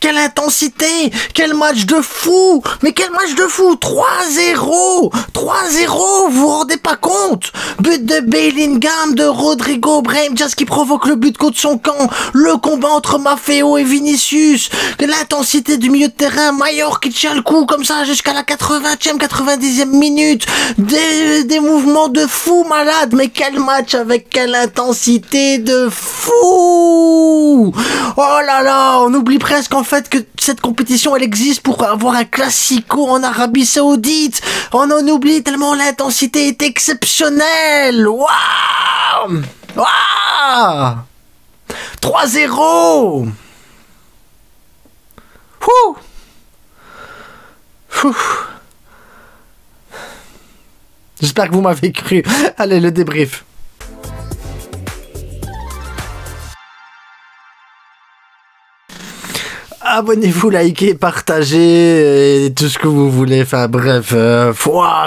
quelle intensité, quel match de fou, mais quel match de fou, 3-0, 3-0, vous vous rendez pas compte? But de Bellingham, de Rodrigo, Brahim Diaz qui provoque le but contre son camp, le combat entre Maffeo et Vinicius, l'intensité du milieu de terrain, Mayor qui tient le coup comme ça jusqu'à la 80e, 90e minute, des mouvements de fou malade, mais quel match avec quelle intensité de fou! Oh là là, on oublie presque en fait que cette compétition elle existe pour avoir un classico en Arabie Saoudite. On en oublie tellement l'intensité est exceptionnelle. Waouh, waouh, 3-0. Ouh. Ouh. J'espère que vous m'avez cru. Allez, le débrief. Abonnez-vous, likez, partagez, et tout ce que vous voulez. Enfin bref,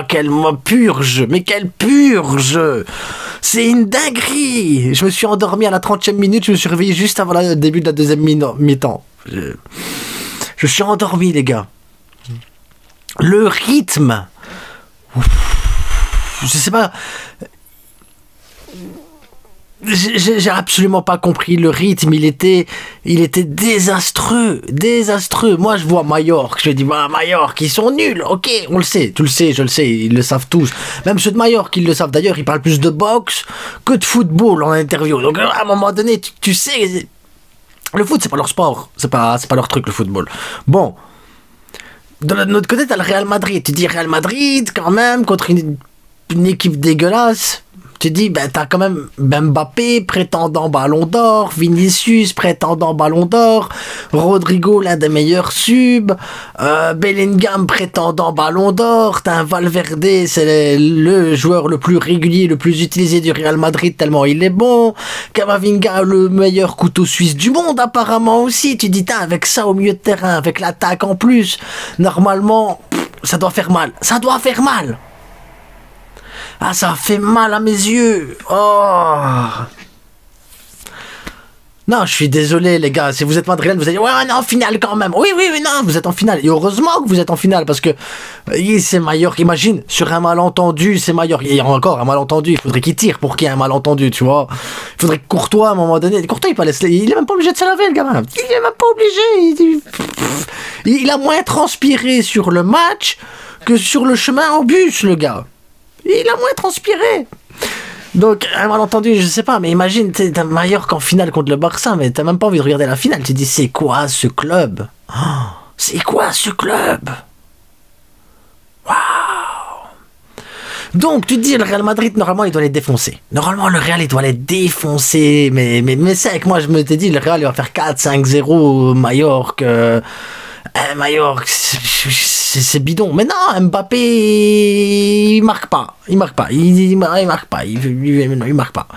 quelle purge, mais quelle purge! C'est une dinguerie! Je me suis endormi à la 30e minute, je me suis réveillé juste avant le début de la deuxième mi-temps. Je suis endormi, les gars. Le rythme. Je sais pas. J'ai absolument pas compris le rythme, il était désastreux. Moi je vois Mallorca, je dis Mallorca, ils sont nuls, ok, on le sait, tu le sais, je le sais, ils le savent tous. Même ceux de Mallorca, ils le savent d'ailleurs, ils parlent plus de boxe que de football en interview. Donc à un moment donné, tu sais, le foot c'est pas leur sport, c'est pas leur truc le football. Bon, de l'autre côté t'as le Real Madrid, tu dis Real Madrid quand même contre une équipe dégueulasse. Tu dis, ben, t'as quand même Mbappé, prétendant Ballon d'Or, Vinicius, prétendant Ballon d'Or, Rodrigo, l'un des meilleurs subs, Bellingham, prétendant Ballon d'Or, t'as un Valverde, c'est le joueur le plus régulier, le plus utilisé du Real Madrid, tellement il est bon, Camavinga, le meilleur couteau suisse du monde, apparemment aussi. Tu dis, avec ça au milieu de terrain, avec l'attaque en plus, normalement, ça doit faire mal. Ça doit faire mal. Ah, ça fait mal à mes yeux. Oh. Non, je suis désolé, les gars. Si vous êtes madrilène, vous allez dire, ouais, on est en finale quand même. Oui, non, vous êtes en finale. Et heureusement que vous êtes en finale parce que c'est Mallorca. Imagine, sur un malentendu, c'est Mallorca. Il y a encore un malentendu. Il faudrait qu'il tire pour qu'il y ait un malentendu, tu vois. Il faudrait que Courtois, à un moment donné. Courtois, il est même pas obligé de se laver, le gamin. Il est même pas obligé. Il a moins transpiré sur le match que sur le chemin en bus, le gars. Il a moins transpiré. Donc, un malentendu, je sais pas, mais imagine, t'as Mallorca en finale contre le Barça, mais t'as même pas envie de regarder la finale. Tu te dis, c'est quoi ce club? Oh, c'est quoi ce club? Waouh! Donc, tu te dis, le Real Madrid, normalement, il doit les défoncer. Normalement, le Real, il doit les défoncer. Mais c'est avec moi, je me t'ai dit, le Real, il va faire 4-5-0 Mallorca. Mallorca, c'est bidon. Mais non, Mbappé, il marque pas. Il marque pas. Il marque pas. Il marque pas.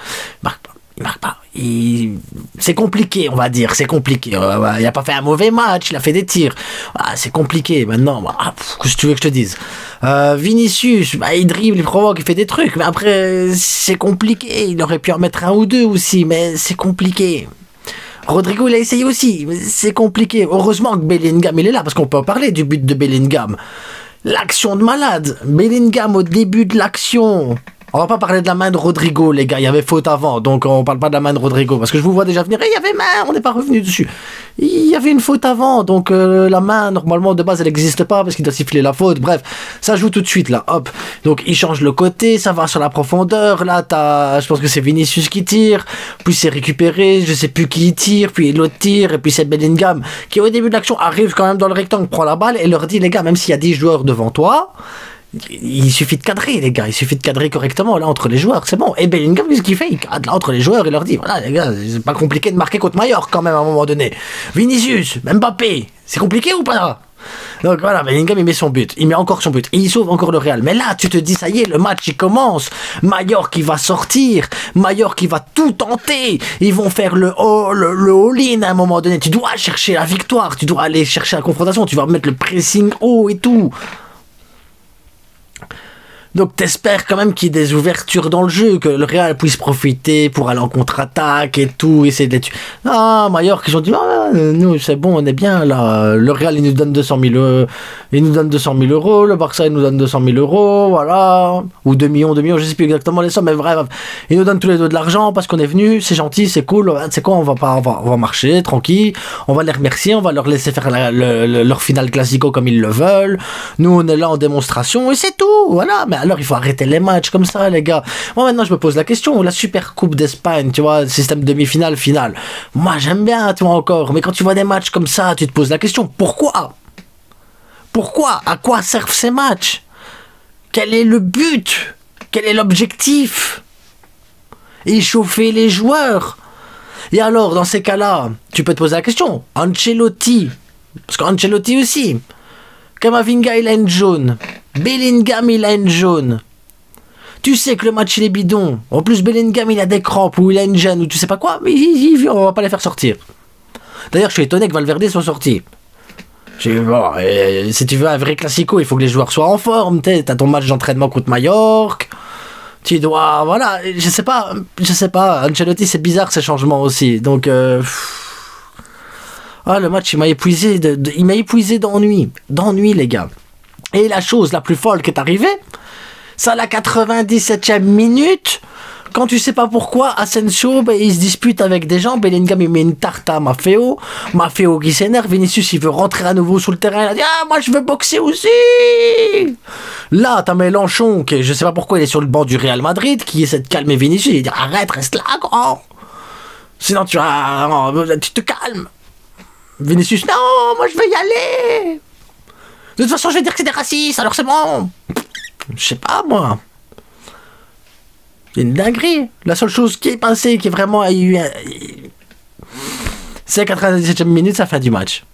C'est compliqué, on va dire. C'est compliqué. Il a pas fait un mauvais match. Il a fait des tirs. C'est compliqué. Maintenant, qu'est-ce que tu veux que je te dise? Vinicius, il dribble, il provoque, il fait des trucs. Mais après, c'est compliqué. Il aurait pu en mettre un ou deux aussi. Mais c'est compliqué. Rodrigo, il a essayé aussi, mais c'est compliqué. Heureusement que Bellingham, il est là, parce qu'on peut en parler du but de Bellingham. L'action de malade. Bellingham au début de l'action. On va pas parler de la main de Rodrigo, les gars. Il y avait faute avant, donc on parle pas de la main de Rodrigo. Parce que je vous vois déjà venir. Il y avait main, on n'est pas revenu dessus. Il y avait une faute avant, donc la main, normalement, de base, elle n'existe pas parce qu'il doit siffler la faute. Bref, ça joue tout de suite, là. Hop. Donc, il change le côté, ça va sur la profondeur. Là, je pense que c'est Vinicius qui tire. Puis c'est récupéré, je sais plus qui tire. Puis l'autre tire. Et puis c'est Bellingham qui, au début de l'action, arrive quand même dans le rectangle, prend la balle et leur dit, les gars, même s'il y a 10 joueurs devant toi, il suffit de cadrer, les gars. Il suffit de cadrer correctement là entre les joueurs, c'est bon. Et Bellingham, qu'est-ce qu'il fait? Il cadre là entre les joueurs et leur dit, voilà les gars, c'est pas compliqué de marquer contre Mallorca quand même à un moment donné. Vinicius, Mbappé, c'est compliqué ou pas? Donc voilà, Bellingham il met son but, il met encore son but et il sauve encore le Real. Mais là tu te dis ça y est, le match il commence. Mallorca il va sortir, Mallorca il va tout tenter. Ils vont faire le all-in à un moment donné. Tu dois chercher la victoire, tu dois aller chercher la confrontation, tu vas mettre le pressing haut et tout. Donc t'espères quand même qu'il y ait des ouvertures dans le jeu, que le Real puisse profiter pour aller en contre-attaque et tout, essayer de les tuer. Ah, Mallorca, ils ont dit, voilà, nous c'est bon, on est bien là. Le Real il nous donne 200 000 euros, il nous donne 200 000 euros, le Barça il nous donne 200 000 euros, voilà, ou 2 millions, je sais plus exactement les sommes, mais bref, ils nous donnent tous les deux de l'argent parce qu'on est venu, c'est gentil, c'est cool, c'est quoi, on va marcher tranquille, on va les remercier, on va leur laisser faire leur finale classico comme ils le veulent. Nous on est là en démonstration et c'est tout, voilà. Mais alors il faut arrêter les matchs comme ça, les gars. Moi maintenant je me pose la question, la Super Coupe d'Espagne, tu vois, système demi-finale, finale. Moi j'aime bien, tu vois, encore, mais quand tu vois des matchs comme ça, tu te poses la question, pourquoi? Pourquoi? À quoi servent ces matchs? Quel est le but? Quel est l'objectif? Échauffer les joueurs. Et alors, dans ces cas-là, tu peux te poser la question, Ancelotti, parce qu'Ancelotti aussi, Camavinga il a une jaune, Bellingham il a une jaune. Tu sais que le match il est bidon. En plus Bellingham il a des crampes ou il a une gêne ou tu sais pas quoi, mais on va pas les faire sortir. D'ailleurs je suis étonné que Valverde soit sorti. Bon, si tu veux un vrai classico, il faut que les joueurs soient en forme. T'as ton match d'entraînement contre Majorque. Tu dois, voilà, je sais pas. Ancelotti c'est bizarre ces changements aussi. Donc le match il m'a épuisé, il m'a épuisé d'ennui les gars. Et la chose la plus folle qui est arrivée, c'est à la 97e minute, quand tu sais pas pourquoi, Asensio, il se dispute avec des gens, Bellingham il met une tarte à Maffeo qui s'énerve, Vinicius il veut rentrer à nouveau sur le terrain, il a dit « Ah, moi je veux boxer aussi !» Là, t'as Mélenchon, qui je sais pas pourquoi il est sur le banc du Real Madrid, qui essaie de calmer Vinicius, il dit « Arrête, reste là, grand ! Sinon tu te calmes !» Vinicius « Non, moi je veux y aller !» De toute façon, je vais dire que c'est des racistes, alors c'est bon. Je sais pas, moi. C'est une dinguerie. La seule chose qui est passée, qui est vraiment... c'est la 97e minute, ça fin du match.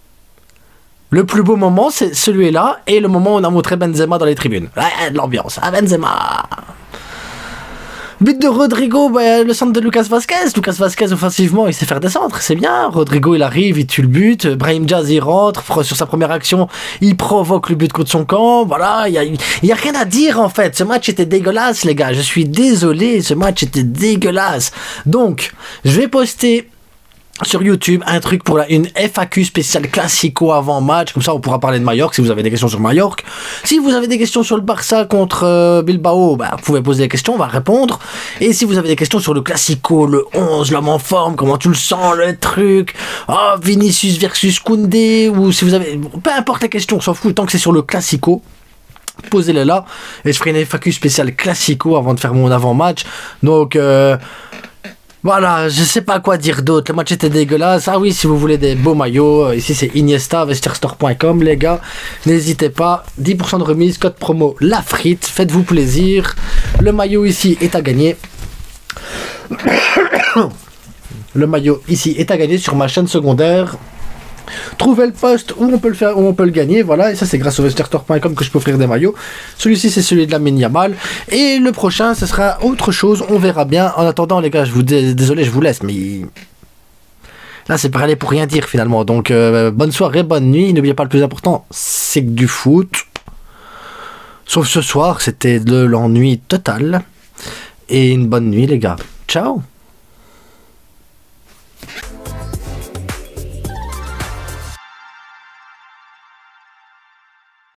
Le plus beau moment, c'est celui-là, et le moment où on a montré Benzema dans les tribunes. Ouais, de l'ambiance. Ah, Benzema. But de Rodrigo, le centre de Lucas Vazquez. Lucas Vazquez, offensivement, il sait faire des centres, c'est bien. Rodrigo, il arrive, il tue le but. Brahim Diaz, il rentre. Sur sa première action, il provoque le but contre son camp. Voilà, il y a rien à dire, en fait. Ce match était dégueulasse, les gars. Je suis désolé, ce match était dégueulasse. Donc, je vais poster sur YouTube un truc pour une FAQ spéciale classico avant match, comme ça on pourra parler de Majorque si vous avez des questions sur Majorque. Si vous avez des questions sur le Barça contre Bilbao, vous pouvez poser des questions, on va répondre. Et si vous avez des questions sur le classico, le 11, l'homme en forme, comment tu le sens, le truc, Vinicius versus Koundé, ou si vous avez, peu importe la question, on s'en fout, tant que c'est sur le classico, posez-les là, et je ferai une FAQ spéciale classico avant de faire mon avant-match. Donc voilà, je sais pas quoi dire d'autre. Le match était dégueulasse. Ah oui, si vous voulez des beaux maillots, ici c'est Iniesta, vestierstore.com, les gars. N'hésitez pas. 10% de remise, code promo La Frite. Faites-vous plaisir. Le maillot ici est à gagner. Le maillot ici est à gagner sur ma chaîne secondaire. Trouvez le poste où on peut le faire, où on peut le gagner, voilà, et ça c'est grâce au vestierstore.com que je peux offrir des maillots. Celui-ci c'est celui de Lamine Yamal, et le prochain ce sera autre chose, on verra bien. En attendant les gars, désolé, je vous laisse, mais là c'est pour aller pour rien dire finalement. Donc bonne soirée, bonne nuit, n'oubliez pas le plus important, c'est que du foot. Sauf ce soir, c'était de l'ennui total. Et une bonne nuit les gars, ciao.